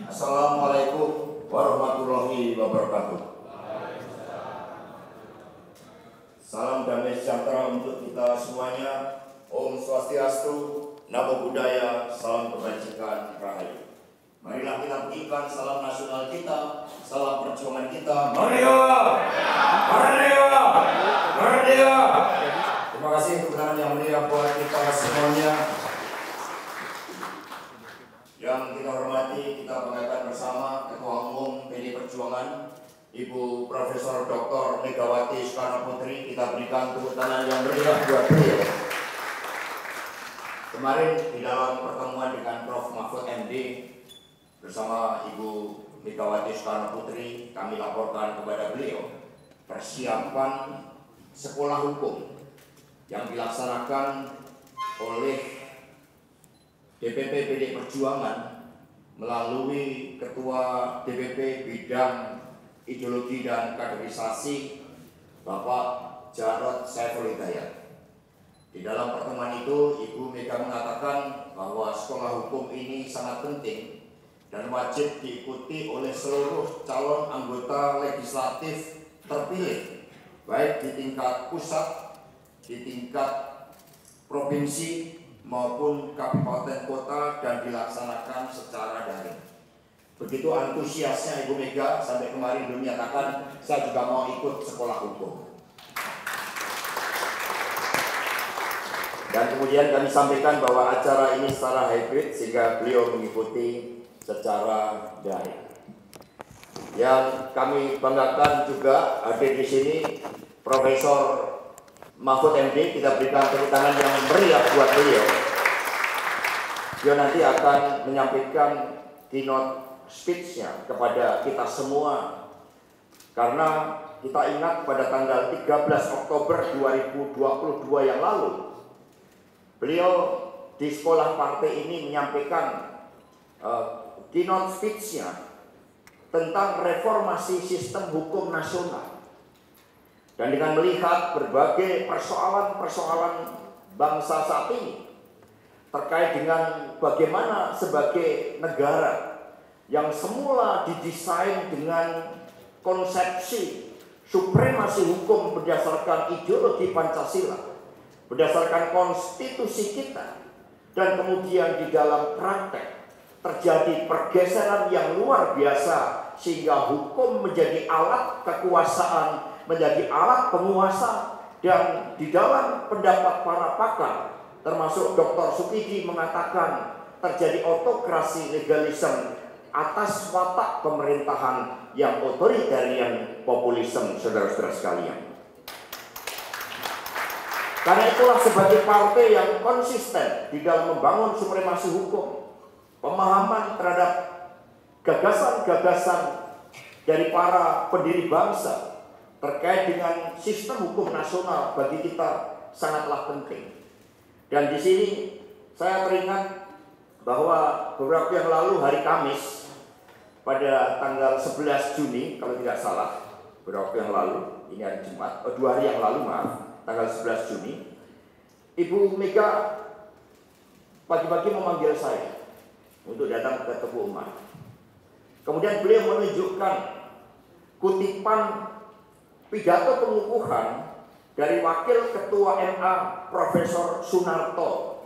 Assalamualaikum warahmatullahi wabarakatuh. Salam damai sejahtera untuk kita semuanya. Om Swastiastu, Namo Buddhaya, salam kebajikan rahayu. Marilah kita berikan salam nasional kita, salam perjuangan kita. Merdeka! Merdeka! Merdeka! Terima kasih untuk kebenaran yang mulia buat kita semuanya. Yang kita hormati, kita banggakan bersama Ketua Umum PDI Perjuangan, Ibu Profesor Dr. Megawati Soekarno Putri. Kita berikan tepuk tangan yang meriah buat beliau. Kemarin di dalam pertemuan dengan Prof. Mahfud MD bersama Ibu Megawati Soekarno Putri, kami laporkan kepada beliau persiapan sekolah hukum yang dilaksanakan oleh DPP PDI Perjuangan melalui Ketua DPP Bidang Ideologi dan Kaderisasi Bapak Jarod Saiful Hidayat. Di dalam pertemuan itu, Ibu Mega mengatakan bahwa sekolah hukum ini sangat penting dan wajib diikuti oleh seluruh calon anggota legislatif terpilih, baik di tingkat pusat, di tingkat provinsi maupun kabupaten kota, dan dilaksanakan secara daring. Begitu antusiasnya Ibu Mega sampai kemarin belum menyatakan saya juga mau ikut sekolah hukum. Dan kemudian kami sampaikan bahwa acara ini secara hybrid sehingga beliau mengikuti secara daring. Yang kami banggakan juga hadir di sini Profesor Mahfud MD. Kita berikan tepuk tangan yang meriah buat beliau. Dia nanti akan menyampaikan keynote speech-nya kepada kita semua, karena kita ingat pada tanggal 13 Oktober 2022 yang lalu beliau di sekolah partai ini menyampaikan keynote speech-nya tentang reformasi sistem hukum nasional. Dan dengan melihat berbagai persoalan-persoalan bangsa saat ini terkait dengan bagaimana sebagai negara yang semula didesain dengan konsepsi supremasi hukum berdasarkan ideologi Pancasila, berdasarkan konstitusi kita, dan kemudian di dalam praktek terjadi pergeseran yang luar biasa sehingga hukum menjadi alat kekuasaan, menjadi alat penguasa. Dan di dalam pendapat para pakar termasuk Dr. Sukidi mengatakan terjadi autokrasi legalisme atas watak pemerintahan yang otoritarian populisme, saudara-saudara sekalian. Karena itulah sebagai partai yang konsisten di dalam membangun supremasi hukum, pemahaman terhadap gagasan-gagasan dari para pendiri bangsa terkait dengan sistem hukum nasional bagi kita sangatlah penting. Dan di sini saya teringat bahwa beberapa yang lalu hari Kamis pada tanggal 11 Juni kalau tidak salah, beberapa yang lalu, ini hari Jumat, 2 hari yang lalu maaf, tanggal 11 Juni, Ibu Mega pagi-pagi memanggil saya untuk datang ke Teguh Umar. Kemudian beliau menunjukkan kutipan pidato pengukuhan dari Wakil Ketua MA Profesor Sunarto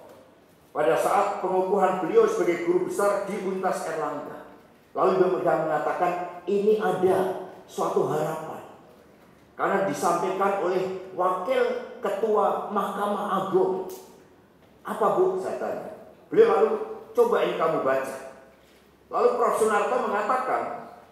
pada saat pengukuhan beliau sebagai guru besar di Universitas Erlangga. Lalu Ibu Mega mengatakan ini ada suatu harapan, karena disampaikan oleh Wakil Ketua Mahkamah Agung. Apa Bu? Saya tanya. Beliau lalu, coba ini kamu baca. Lalu Prof. Sunarto mengatakan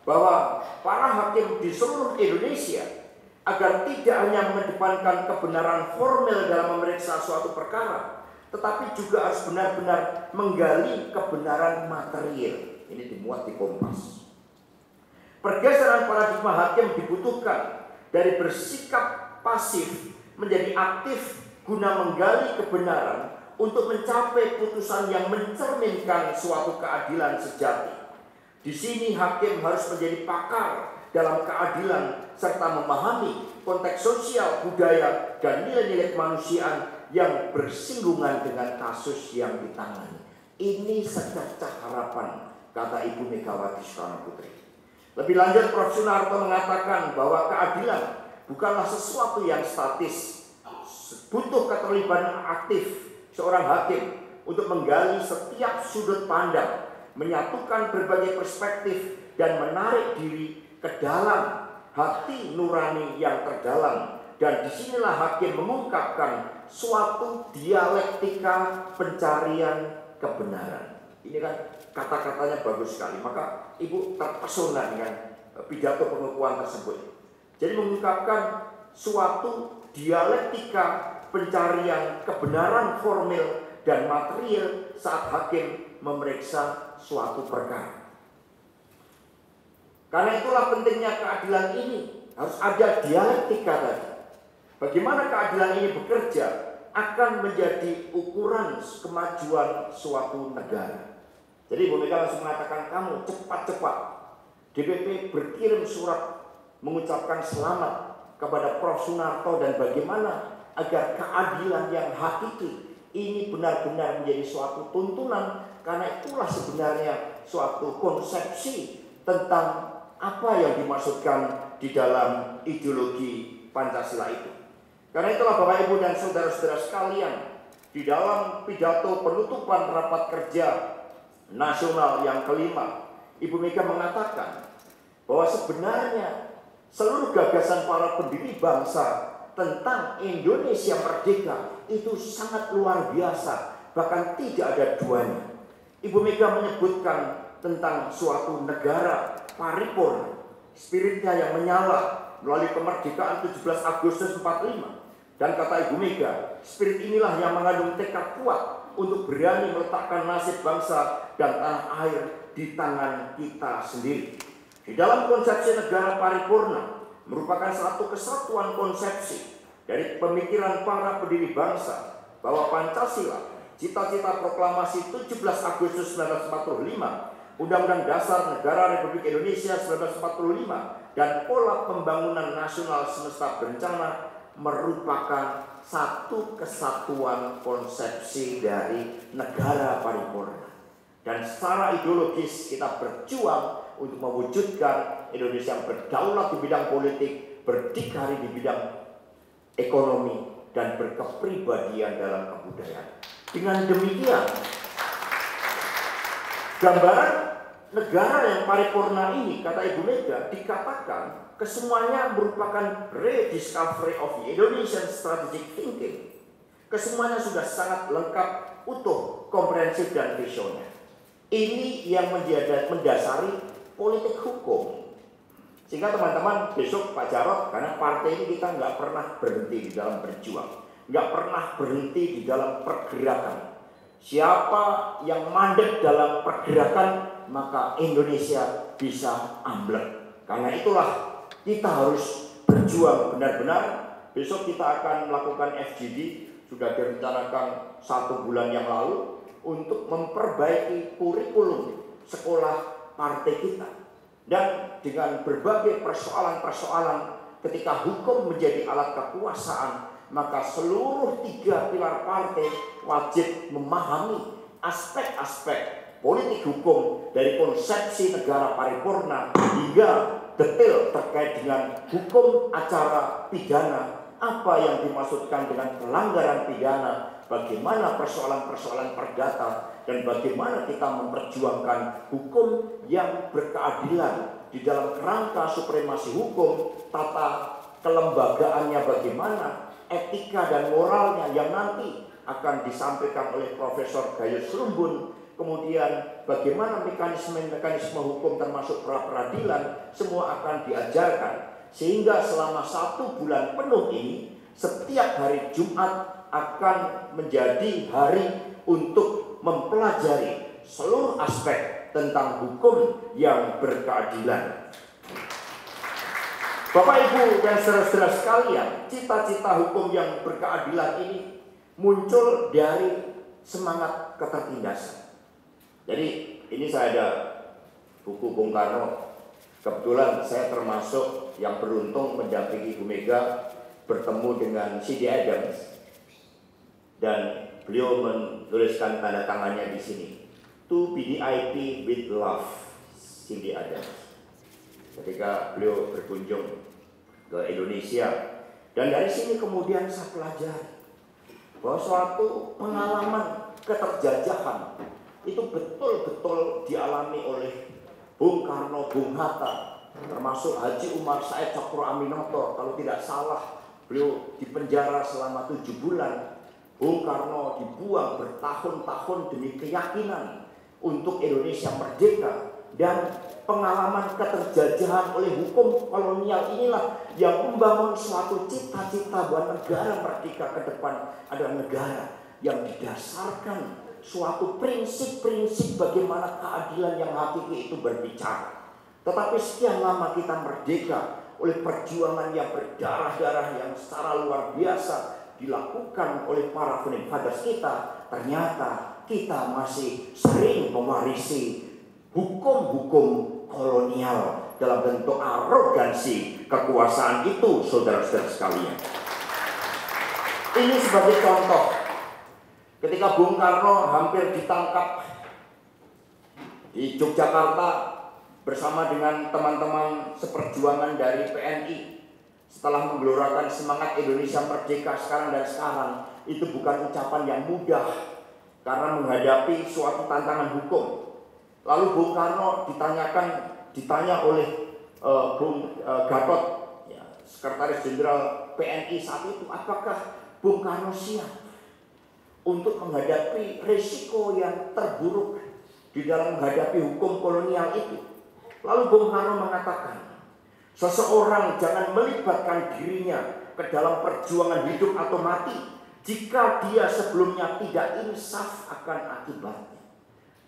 bahwa para hakim di seluruh Indonesia agar tidak hanya mengedepankan kebenaran formil dalam memeriksa suatu perkara, tetapi juga harus benar-benar menggali kebenaran material. Ini dimuat di Kompas. Pergeseran paradigma hakim dibutuhkan dari bersikap pasif menjadi aktif guna menggali kebenaran untuk mencapai putusan yang mencerminkan suatu keadilan sejati. Di sini hakim harus menjadi pakar dalam keadilan serta memahami konteks sosial, budaya, dan nilai-nilai kemanusiaan yang bersinggungan dengan kasus yang ditangani. Ini secercah harapan kata Ibu Megawati Soekarno Putri. Lebih lanjut, Prof. Soenarto mengatakan bahwa keadilan bukanlah sesuatu yang statis. Butuh keterlibatan aktif seorang hakim untuk menggali setiap sudut pandang, menyatukan berbagai perspektif, dan menarik diri ke dalam hati nurani yang terdalam. Dan disinilah hakim mengungkapkan suatu dialektika pencarian kebenaran. Ini kan kata-katanya bagus sekali. Maka Ibu terpesona dengan pidato pengukuhan tersebut. Jadi mengungkapkan suatu dialektika pencarian kebenaran formil dan material saat hakim memeriksa suatu perkara. Karena itulah pentingnya keadilan ini. Harus ada dialektika tadi. Bagaimana keadilan ini bekerja akan menjadi ukuran kemajuan suatu negara. Jadi Bu Mega langsung mengatakan, kamu cepat-cepat. DPP berkirim surat mengucapkan selamat kepada Prof. Soenarto dan bagaimana agar keadilan yang hakiki ini benar-benar menjadi suatu tuntunan, karena itulah sebenarnya suatu konsepsi tentang apa yang dimaksudkan di dalam ideologi Pancasila itu. Karena itulah Bapak Ibu dan saudara-saudara sekalian, di dalam pidato penutupan rapat kerja nasional yang kelima, Ibu Mega mengatakan bahwa sebenarnya seluruh gagasan para pendiri bangsa tentang Indonesia merdeka itu sangat luar biasa, bahkan tidak ada duanya. Ibu Mega menyebutkan tentang suatu negara paripurna, spiritnya yang menyala melalui kemerdekaan 17 Agustus 45. Dan kata Ibu Mega, spirit inilah yang mengandung tekad kuat untuk berani meletakkan nasib bangsa dan tanah air di tangan kita sendiri. Di dalam konsepsi negara paripurna merupakan satu kesatuan konsepsi dari pemikiran para pendiri bangsa bahwa Pancasila, cita-cita proklamasi 17 Agustus 1945, Undang-Undang Dasar Negara Republik Indonesia 1945, dan pola pembangunan nasional semesta berencana merupakan satu kesatuan konsepsi dari negara paripurna. Dan secara ideologis kita berjuang untuk mewujudkan Indonesia yang berdaulat di bidang politik, berdikari di bidang ekonomi, dan berkepribadian dalam kebudayaan. Dengan demikian, gambaran negara yang paripurna ini, kata Ibu Mega, dikatakan kesemuanya merupakan rediscovery of the Indonesian strategic thinking. Kesemuanya sudah sangat lengkap, utuh, komprehensif, dan visioner. Ini yang mendasari politik hukum. Sehingga teman-teman besok Pak Jarod, karena partai ini kita nggak pernah berhenti di dalam berjuang, nggak pernah berhenti di dalam pergerakan. Siapa yang mandek dalam pergerakan, maka Indonesia bisa amblek. Karena itulah kita harus berjuang benar-benar. Besok kita akan melakukan FGD, sudah direncanakan 1 bulan yang lalu, untuk memperbaiki kurikulum sekolah partai kita. Dan dengan berbagai persoalan-persoalan, ketika hukum menjadi alat kekuasaan, maka seluruh 3 pilar partai wajib memahami aspek-aspek politik hukum dari konsepsi negara paripurna hingga detail terkait dengan hukum acara pidana, apa yang dimaksudkan dengan pelanggaran pidana, bagaimana persoalan-persoalan perdata, dan bagaimana kita memperjuangkan hukum yang berkeadilan di dalam kerangka supremasi hukum, tata kelembagaannya bagaimana, etika dan moralnya yang nanti akan disampaikan oleh Profesor Gayus Lumbun, kemudian bagaimana mekanisme hukum termasuk pra-peradilan, semua akan diajarkan. Sehingga selama 1 bulan penuh ini, setiap hari Jumat akan menjadi hari untuk mempelajari seluruh aspek tentang hukum yang berkeadilan. Bapak Ibu dan saudara-saudara sekalian, cita-cita hukum yang berkeadilan ini muncul dari semangat ketertindasan. Jadi ini saya ada buku Bung Karno. Kebetulan saya termasuk yang beruntung mendampingi Ibu Mega bertemu dengan C.D. Adams, dan beliau menuliskan tanda tangannya di sini. to BDIP with love, Cindy Adams. Ketika beliau berkunjung ke Indonesia, dan dari sini kemudian saya pelajari bahwa suatu pengalaman keterjajahan itu betul-betul dialami oleh Bung Karno, Bung Hatta, termasuk Haji Umar Said Cokro Aminoto. Kalau tidak salah, beliau dipenjara selama 7 bulan. Bung Karno dibuang bertahun-tahun demi keyakinan untuk Indonesia merdeka. Dan pengalaman keterjajahan oleh hukum kolonial inilah yang membangun suatu cita-cita bahwa negara merdeka ke depan adalah negara yang didasarkan suatu prinsip-prinsip bagaimana keadilan yang hakiki itu berbicara. Tetapi sekian lama kita merdeka oleh perjuangan yang berdarah-darah yang secara luar biasa dilakukan oleh para founding fathers kita, ternyata kita masih sering mewarisi hukum-hukum kolonial dalam bentuk arogansi kekuasaan itu, saudara-saudara sekalian. Ini sebagai contoh. Ketika Bung Karno hampir ditangkap di Yogyakarta bersama dengan teman-teman seperjuangan dari PNI, setelah menggelorakan semangat Indonesia merdeka sekarang dan sekarang, itu bukan ucapan yang mudah karena menghadapi suatu tantangan hukum. Lalu Bung Karno ditanya oleh Bung Gatot, ya, Sekretaris Jenderal PNI saat itu, apakah Bung Karno siap untuk menghadapi risiko yang terburuk di dalam menghadapi hukum kolonial itu. Lalu Bung Karno mengatakan, seseorang jangan melibatkan dirinya ke dalam perjuangan hidup atau mati jika dia sebelumnya tidak insaf akan akibatnya.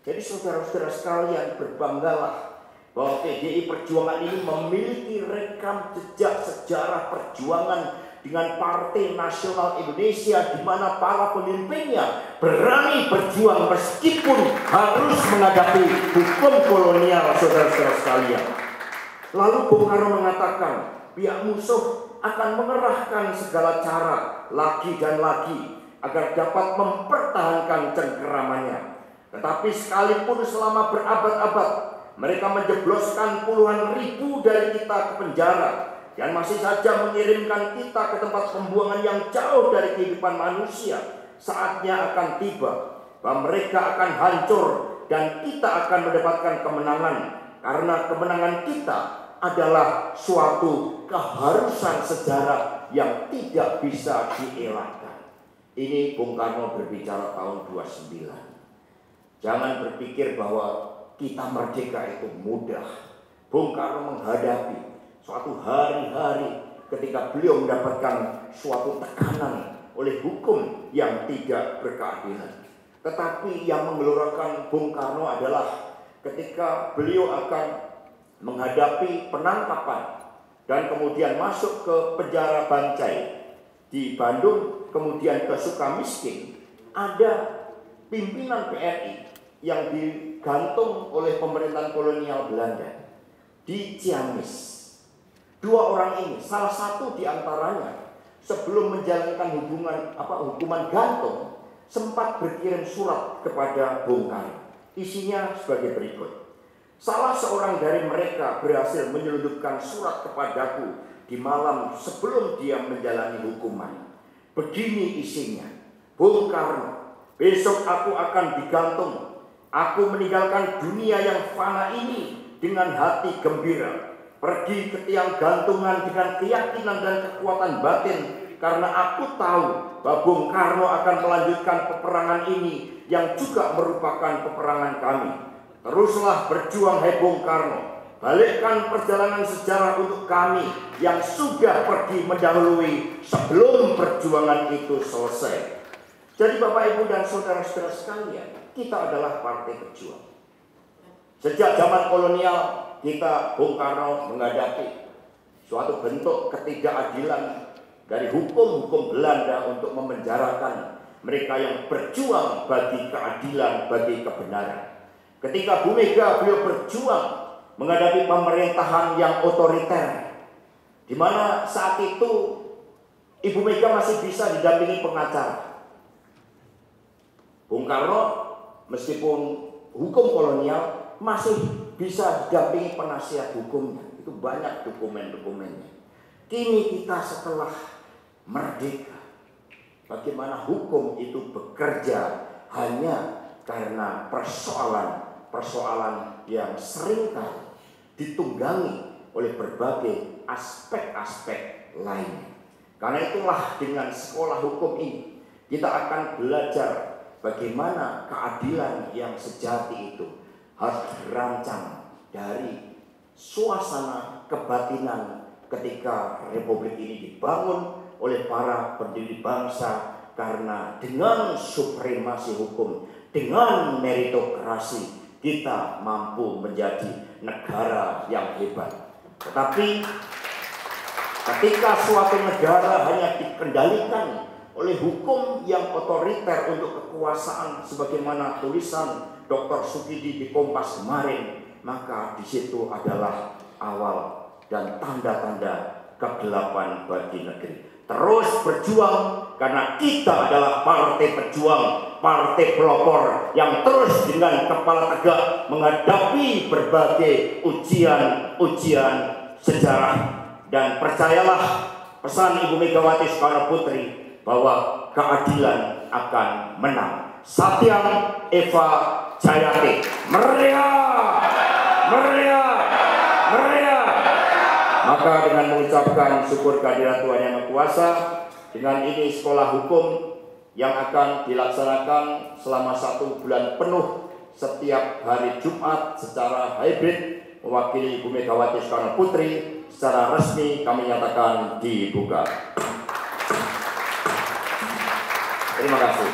Jadi saudara-saudara sekalian, berbanggalah bahwa PDI Perjuangan ini memiliki rekam jejak sejarah perjuangan dengan Partai Nasional Indonesia, di mana para pemimpinnya berani berjuang meskipun harus menghadapi hukum kolonial, saudara-saudara sekalian. Lalu Bung Karno mengatakan, pihak musuh akan mengerahkan segala cara lagi dan lagi agar dapat mempertahankan cengkeramannya. Tetapi sekalipun selama berabad-abad mereka menjebloskan puluhan ribu dari kita ke penjara dan masih saja mengirimkan kita ke tempat pembuangan yang jauh dari kehidupan manusia, saatnya akan tiba bahwa mereka akan hancur dan kita akan mendapatkan kemenangan, karena kemenangan kita adalah suatu keharusan sejarah yang tidak bisa dielakkan. Ini Bung Karno berbicara tahun 29. Jangan berpikir bahwa kita merdeka itu mudah. Bung Karno menghadapi suatu hari-hari ketika beliau mendapatkan suatu tekanan oleh hukum yang tidak berkeadilan. Tetapi yang menggelorakan Bung Karno adalah ketika beliau akan menghadapi penangkapan dan kemudian masuk ke penjara Bancai di Bandung, kemudian ke Sukamiskin, ada pimpinan PNI yang digantung oleh pemerintahan kolonial Belanda di Ciamis. Dua orang ini, salah satu di antaranya sebelum menjalankan hukuman gantung sempat berkirim surat kepada Bung Karno. Isinya sebagai berikut. Salah seorang dari mereka berhasil menyelundupkan surat kepadaku di malam sebelum dia menjalani hukuman. Begini isinya, Bung Karno, besok aku akan digantung. Aku meninggalkan dunia yang fana ini dengan hati gembira, pergi ke tiang gantungan dengan keyakinan dan kekuatan batin, karena aku tahu bahwa Bung Karno akan melanjutkan peperangan ini yang juga merupakan peperangan kami. Teruslah berjuang, hai Bung Karno. Balikkan perjalanan sejarah untuk kami yang sudah pergi mendahului sebelum perjuangan itu selesai. Jadi Bapak Ibu dan saudara-saudara sekalian, kita adalah partai pejuang. Sejak zaman kolonial kita, Bung Karno menghadapi suatu bentuk ketidakadilan dari hukum-hukum Belanda untuk memenjarakan mereka yang berjuang bagi keadilan, bagi kebenaran. Ketika Bu Mega beliau berjuang menghadapi pemerintahan yang otoriter, di mana saat itu Ibu Mega masih bisa didampingi pengacara. Bung Karno meskipun hukum kolonial masih bisa didampingi penasihat hukumnya. Itu banyak dokumen-dokumennya. Kini kita setelah merdeka, bagaimana hukum itu bekerja hanya karena persoalan yang seringkali ditunggangi oleh berbagai aspek-aspek lainnya. Karena itulah dengan sekolah hukum ini kita akan belajar bagaimana keadilan yang sejati itu harus dirancang dari suasana kebatinan ketika Republik ini dibangun oleh para pendiri bangsa, karena dengan supremasi hukum, dengan meritokrasi, kita mampu menjadi negara yang hebat. Tetapi ketika suatu negara hanya dikendalikan oleh hukum yang otoriter untuk kekuasaan, sebagaimana tulisan Dr. Sukidi di Kompas kemarin, maka di situ adalah awal dan tanda-tanda kegelapan bagi negeri. Terus berjuang, karena kita adalah partai pejuang, partai pelopor yang terus dengan kepala tegak menghadapi berbagai ujian sejarah. Dan percayalah pesan Ibu Megawati Soekarno Putri bahwa keadilan akan menang. Satyam Eva Jayate. Merdeka! Merdeka! Merdeka! Maka dengan mengucapkan syukur kehadirat Tuhan Yang Maha Kuasa, dengan ini sekolah hukum yang akan dilaksanakan selama 1 bulan penuh setiap hari Jumat secara hybrid mewakili Ibu Megawati Soekarno Putri, secara resmi kami nyatakan dibuka. Terima kasih.